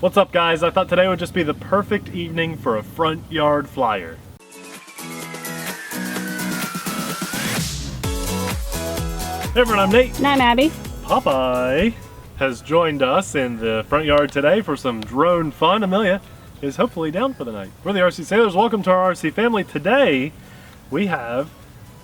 What's up guys? I thought today would just be the perfect evening for a front yard flyer. Hey everyone, I'm Nate. And I'm Abby. Popeye has joined us in the front yard today for some drone fun. Amelia is hopefully down for the night. We're the RC Sailors. Welcome to our RC family. Today we have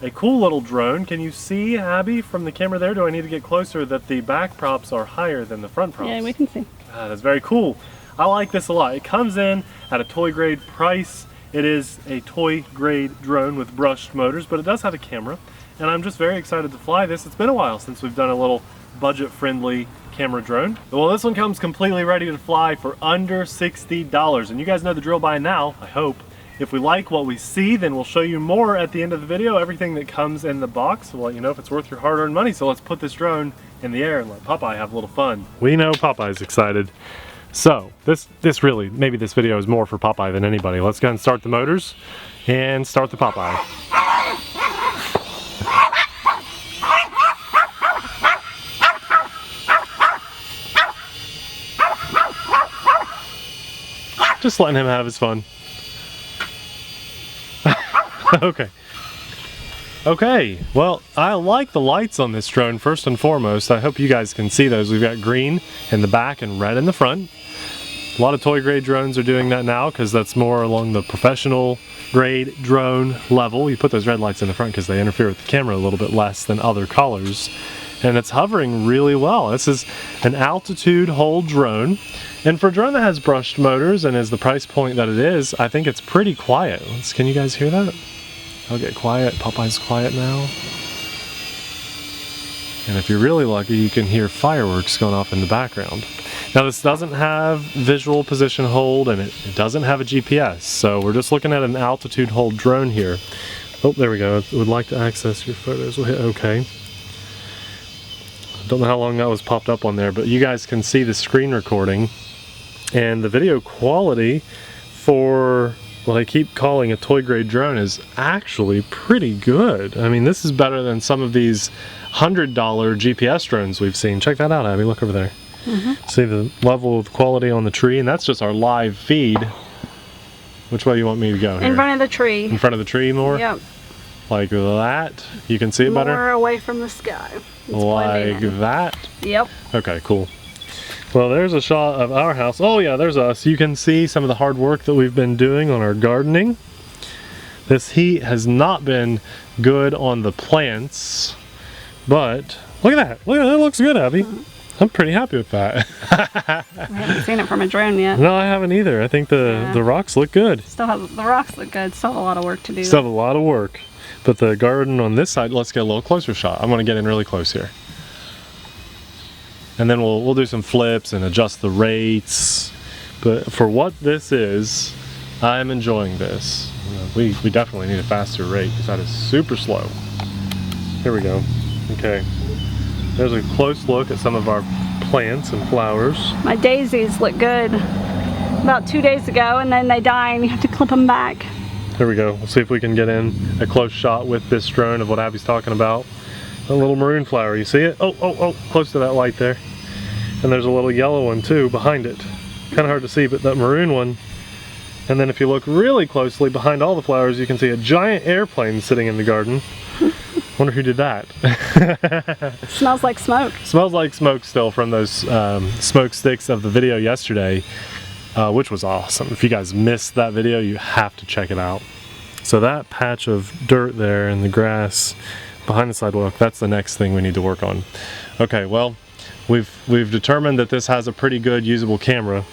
a cool little drone. Can you see, Abby, from the camera there? Do I need to get closer that the back props are higher than the front props? Yeah, we can see. That's very cool. I like this a lot. It comes in at a toy grade price. It is a toy grade drone with brushed motors, but it does have a camera. And I'm just very excited to fly this. It's been a while since we've done a little budget-friendly camera drone. Well, this one comes completely ready to fly for under $60. And you guys know the drill by now, I hope. If we like what we see, then we'll show you more at the end of the video. Everything that comes in the box, we'll let you know if it's worth your hard-earned money. So let's put this drone in the air and let Popeye have a little fun. We know Popeye's excited. So this really, maybe this video is more for Popeye than anybody. Let's go ahead and start the motors and start the Popeye. Just letting him have his fun. Okay, well, I like the lights on this drone first and foremost. I hope you guys can see those. We've got green in the back and red in the front. A lot of toy grade drones are doing that now because that's more along the professional grade drone level. You put those red lights in the front because they interfere with the camera a little bit less than other colors. And it's hovering really well. This is an altitude hold drone. And for a drone that has brushed motors and is the price point that it is, I think it's pretty quiet. Can you guys hear that? I'll get quiet. Popeye's quiet now. And if you're really lucky, you can hear fireworks going off in the background. Now this doesn't have visual position hold and it doesn't have a GPS. So we're just looking at an altitude hold drone here. Oh, there we go. Would like to access your photos. We'll hit OK. Don't know how long that was popped up on there, but you guys can see the screen recording. And the video quality for what I keep calling a toy grade drone is actually pretty good. I mean, this is better than some of these $100 GPS drones we've seen. Check that out, Abby. Look over there. See the level of quality on the tree, and that's just our live feed. Which way you want me to go here? In front of the tree. In front of the tree more? Yep. Like that? You can see it better? More away from the sky. It's like that? Yep. Okay, cool. Well, there's a shot of our house. Oh yeah, there's us. You can see some of the hard work that we've been doing on our gardening. This heat has not been good on the plants, but look at that. Look at that. It looks good, Abby. I'm pretty happy with that. I haven't seen it from a drone yet. No, I haven't either. I think the rocks look good. The rocks look good. Still have a lot of work to do. Still have a lot of work. But the garden on this side, let's get a little closer shot. I'm going to get in really close here. And then we'll do some flips and adjust the rates. But for what this is, I'm enjoying this. We definitely need a faster rate because that is super slow. Here we go. Okay. There's a close look at some of our plants and flowers. My daisies look good about 2 days ago, and then they die and you have to clip them back. There we go. We'll see if we can get in a close shot with this drone of what Abby's talking about. A little maroon flower, you see it? Oh, close to that light there. And there's a little yellow one too behind it. Kind of hard to see, but that maroon one. And then if you look really closely behind all the flowers, you can see a giant airplane sitting in the garden. Wonder who did that. Smells like smoke. Smells like smoke still from those smoke sticks of the video yesterday, which was awesome. If you guys missed that video, you have to check it out. So that patch of dirt there in the grass behind the sidewalk, that's the next thing we need to work on. Okay, well, we've determined that this has a pretty good usable camera.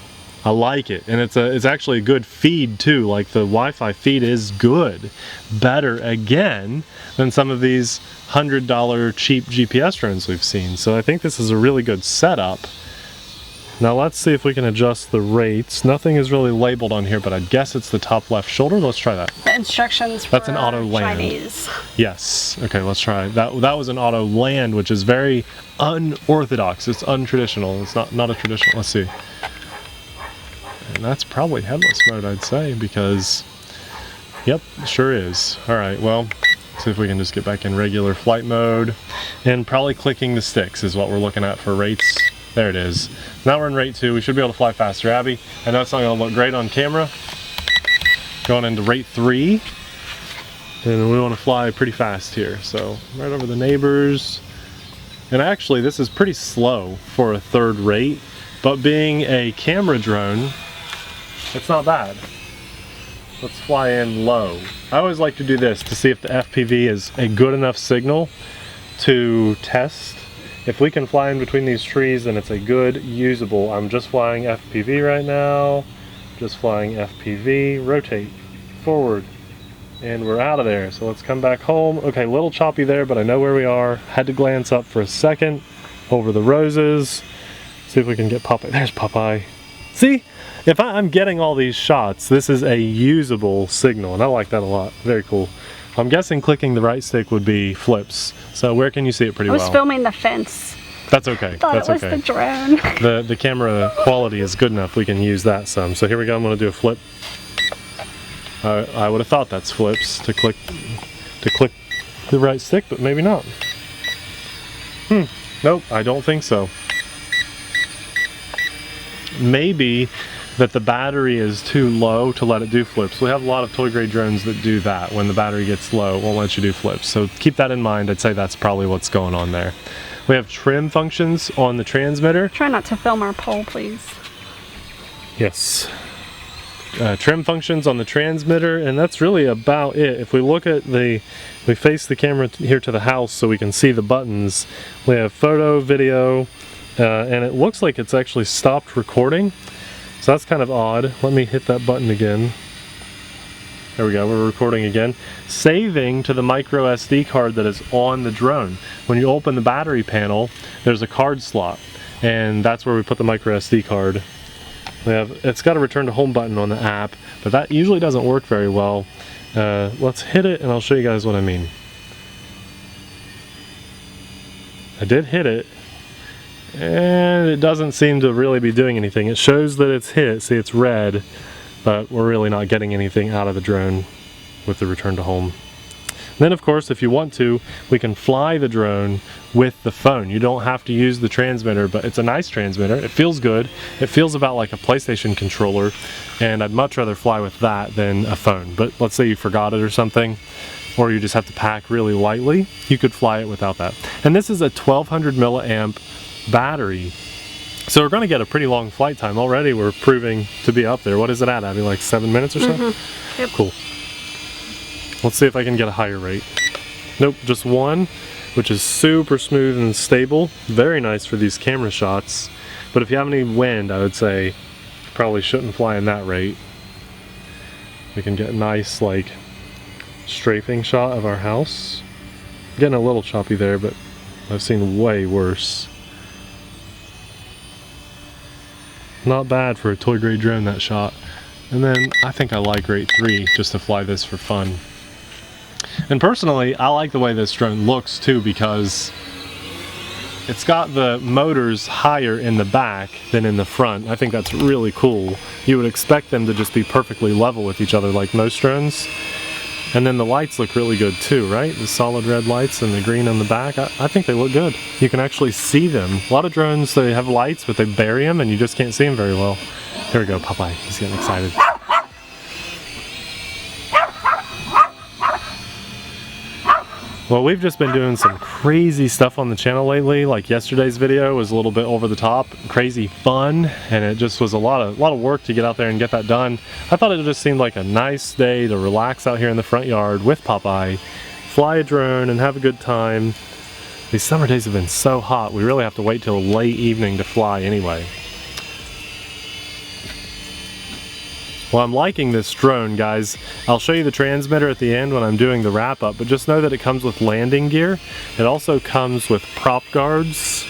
I like it, and it's actually a good feed too. Like the Wi-Fi feed is good, better again than some of these $100 cheap GPS drones we've seen. So I think this is a really good setup. Now let's see if we can adjust the rates. Nothing is really labeled on here, but I guess it's the top left shoulder. Let's try that. The instructions for That's an auto land. Chinese. Yes. Okay, let's try that. That was an auto land, which is very unorthodox. It's untraditional. It's not a traditional. Let's see. And that's probably headless mode, I'd say, because yep, sure is. All right, well, see if we can just get back in regular flight mode, and probably clicking the sticks is what we're looking at for rates. There it is. Now we're in rate 2. We should be able to fly faster. Abby, I know it's not going to look great on camera. Going into rate 3. And we want to fly pretty fast here. So right over the neighbors. And actually this is pretty slow for a 3rd rate. But being a camera drone, it's not bad. Let's fly in low. I always like to do this to see if the FPV is a good enough signal to test. If we can fly in between these trees, then it's a good usable. I'm just flying FPV right now. Just flying FPV. Rotate forward. And we're out of there. So let's come back home. Okay, a little choppy there, but I know where we are. Had to glance up for a second over the roses. See if we can get Popeye. There's Popeye. See? If I'm getting all these shots, this is a usable signal, and I like that a lot. Very cool. I'm guessing clicking the right stick would be flips. So where can you see it pretty well? I was filming the fence. That's okay. Thought That's it was okay. the drone. The camera quality is good enough. We can use that some. So here we go. I'm going to do a flip. I would have thought that's flips to click the right stick, but maybe not. Nope, I don't think so. Maybe that the battery is too low to let it do flips. We have a lot of toy grade drones that do that. When the battery gets low, it won't let you do flips. So keep that in mind. I'd say that's probably what's going on there. We have trim functions on the transmitter. Try not to film our pole, please. Yes. Trim functions on the transmitter, and that's really about it. If we look at we face the camera here to the house so we can see the buttons. We have photo, video, and it looks like it's actually stopped recording. So that's kind of odd. Let me hit that button again. There we go, we're recording again. Saving to the micro SD card that is on the drone. When you open the battery panel, there's a card slot, and that's where we put the micro SD card. It's got a return to home button on the app, but that usually doesn't work very well. Let's hit it and I'll show you guys what I mean. I did hit it, and it doesn't seem to really be doing anything. It shows that it's hit, see it's red, but we're really not getting anything out of the drone with the return to home. Then of course, if you want to, we can fly the drone with the phone. You don't have to use the transmitter, but it's a nice transmitter. It feels good. It feels about like a PlayStation controller, and I'd much rather fly with that than a phone. But let's say you forgot it or something, or you just have to pack really lightly, you could fly it without that. And this is a 1200 milliamp battery. So we're going to get a pretty long flight time. Already we're proving to be up there. What is it at, Abby? Like 7 minutes or so? Yep. Cool. Let's see if I can get a higher rate. Nope, just 1, which is super smooth and stable. Very nice for these camera shots. But if you have any wind, I would say you probably shouldn't fly in that rate. We can get a nice like strafing shot of our house. Getting a little choppy there, but I've seen way worse. Not bad for a toy grade drone, that shot. And then I think I like rate 3 just to fly this for fun. And personally, I like the way this drone looks too, because it's got the motors higher in the back than in the front. I think that's really cool. You would expect them to just be perfectly level with each other like most drones. And then the lights look really good too, right? The solid red lights and the green on the back. I think they look good. You can actually see them. A lot of drones, they have lights, but they bury them and you just can't see them very well. Here we go, Popeye. He's getting excited. Well, we've just been doing some crazy stuff on the channel lately. Like yesterday's video was a little bit over the top, crazy fun, and it just was a lot of work to get out there and get that done. I thought it just seemed like a nice day to relax out here in the front yard with Popeye, fly a drone, and have a good time. These summer days have been so hot, we really have to wait till late evening to fly anyway. Well, I'm liking this drone, guys. I'll show you the transmitter at the end when I'm doing the wrap up, but just know that it comes with landing gear. It also comes with prop guards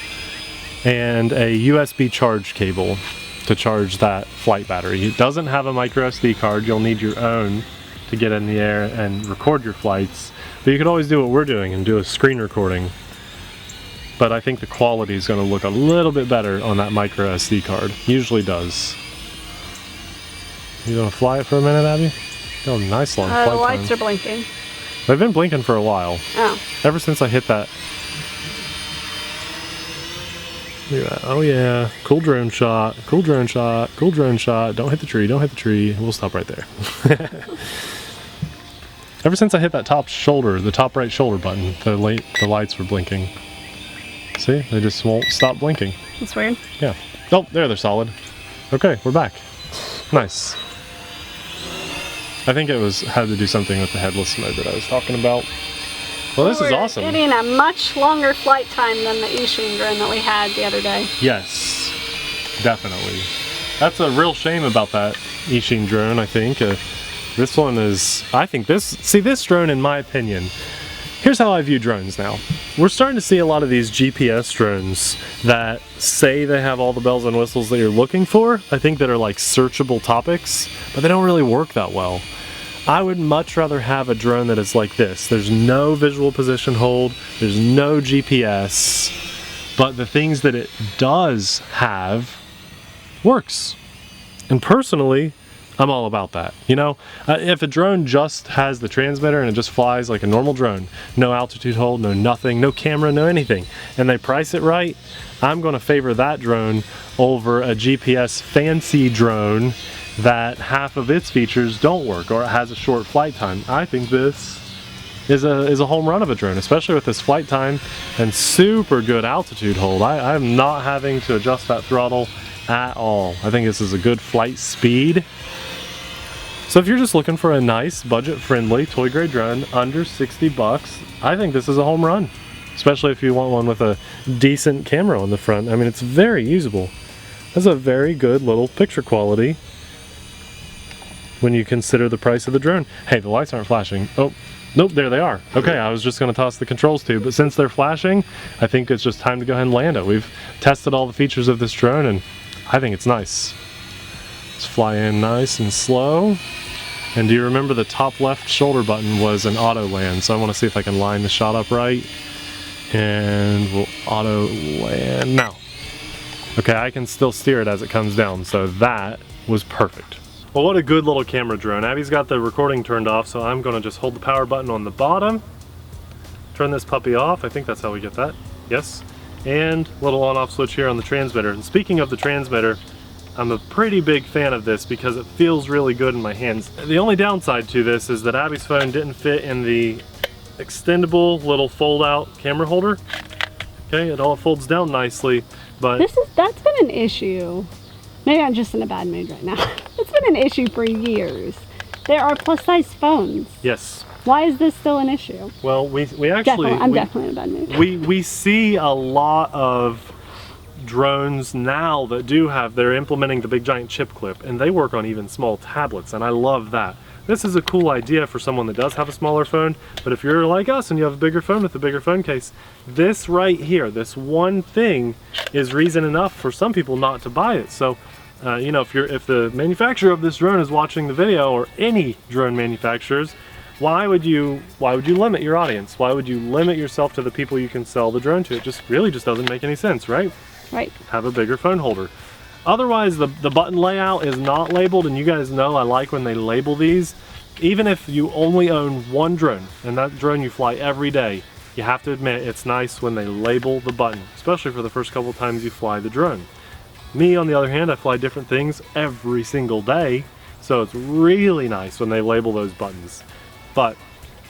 and a USB charge cable to charge that flight battery. It doesn't have a micro SD card. You'll need your own to get in the air and record your flights, but you could always do what we're doing and do a screen recording. But I think the quality is going to look a little bit better on that micro SD card. Usually does. You gonna fly it for a minute, Abby? Oh, nice long flight The lights time. are blinking. They've been blinking for a while. Oh. Ever since I hit that. Look at that. Oh yeah, cool drone shot, cool drone shot, cool drone shot. Don't hit the tree, don't hit the tree. We'll stop right there. Ever since I hit that top shoulder, the top right shoulder button, the lights were blinking. See, they just won't stop blinking. That's weird. Yeah. Oh, there, they're solid. Okay, we're back. Nice. I think it had to do something with the headless mode that I was talking about. Well, this is awesome. We're getting a much longer flight time than the Ishing drone that we had the other day. Yes, definitely. That's a real shame about that Ishing drone, I think. This one is, I think this drone, in my opinion, here's how I view drones now. We're starting to see a lot of these GPS drones that say they have all the bells and whistles that you're looking for. I think that are like searchable topics, but they don't really work that well. I would much rather have a drone that is like this. There's no visual position hold, there's no GPS, but the things that it does have works. And personally, I'm all about that. You know, if a drone just has the transmitter and it just flies like a normal drone, no altitude hold, no nothing, no camera, no anything, and they price it right, I'm going to favor that drone over a GPS fancy drone that half of its features don't work or it has a short flight time. I think this is a home run of a drone, especially with this flight time and super good altitude hold. I'm not having to adjust that throttle at all. I think this is a good flight speed. So if you're just looking for a nice budget-friendly toy grade drone under 60 bucks, I think this is a home run, especially if you want one with a decent camera on the front. I mean, it's very usable. That's a very good little picture quality when you consider the price of the drone. Hey, the lights aren't flashing. Oh, nope, there they are. Okay, I was just gonna toss the controls too, but since they're flashing, I think it's just time to go ahead and land it. We've tested all the features of this drone and I think it's nice. Let's fly in nice and slow. And do you remember the top left shoulder button was an auto land? So I wanna see if I can line the shot up right. And we'll auto land now. Okay, I can still steer it as it comes down, so that was perfect. Well, what a good little camera drone. Abby's got the recording turned off, so I'm gonna just hold the power button on the bottom, turn this puppy off. I think that's how we get that. Yes. And little on-off switch here on the transmitter. And speaking of the transmitter, I'm a pretty big fan of this because it feels really good in my hands. The only downside to this is that Abby's phone didn't fit in the extendable little fold-out camera holder. Okay, it all folds down nicely, but that's been an issue. Maybe I'm just in a bad mood right now. It's been an issue for years. There are plus-size phones. Yes. Why is this still an issue? Well, we actually... I'm definitely in a bad mood. We see a lot of drones now that they're implementing the big giant chip clip, and they work on even small tablets, and I love that. This is a cool idea for someone that does have a smaller phone, but if you're like us and you have a bigger phone with a bigger phone case, this right here, this one thing is reason enough for some people not to buy it. So, you know, if the manufacturer of this drone is watching the video, or any drone manufacturers, why would you limit your audience? Why would you limit yourself to the people you can sell the drone to? It just really doesn't make any sense, right? Right. Have a bigger phone holder. Otherwise, the button layout is not labeled, and you guys know I like when they label these. Even if you only own one drone, and that drone you fly every day, you have to admit it's nice when they label the button, especially for the first couple times you fly the drone. Me, on the other hand, I fly different things every single day, so it's really nice when they label those buttons. But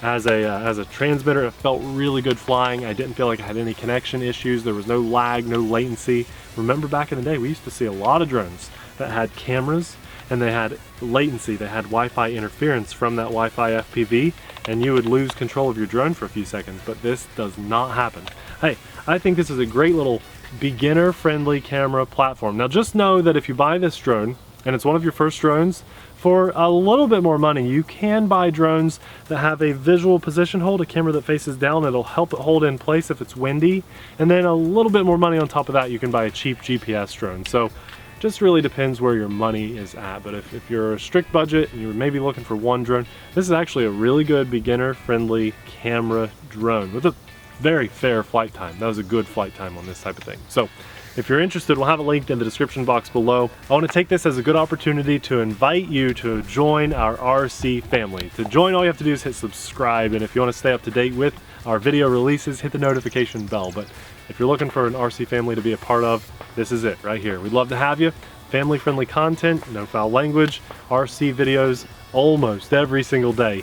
as a transmitter, it felt really good flying. I didn't feel like I had any connection issues. There was no lag, no latency. Remember back in the day, we used to see a lot of drones that had cameras and they had latency. They had Wi-Fi interference from that Wi-Fi FPV, and you would lose control of your drone for a few seconds, but this does not happen. Hey, I think this is a great little beginner-friendly camera platform. Now just know that if you buy this drone, and it's one of your first drones, for a little bit more money, you can buy drones that have a visual position hold, a camera that faces down. It'll help it hold in place if it's windy. And then a little bit more money on top of that, you can buy a cheap GPS drone. So just really depends where your money is at. But if you're a strict budget and you're maybe looking for one drone, this is actually a really good beginner-friendly camera drone with a very fair flight time. That was a good flight time on this type of thing. So If you're interested, we'll have a link in the description box below. I want to take this as a good opportunity to invite you to join our RC family. To join, all you have to do is hit subscribe, and if you want to stay up to date with our video releases, hit the notification bell. But if you're looking for an RC family to be a part of, this is it right here. We'd love to have you. Family-friendly content, no foul language, RC videos almost every single day.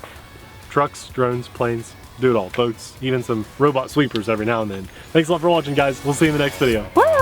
Trucks, drones, planes, do it all. Boats, even some robot sweepers every now and then. Thanks a lot for watching, guys. We'll see you in the next video. Bye.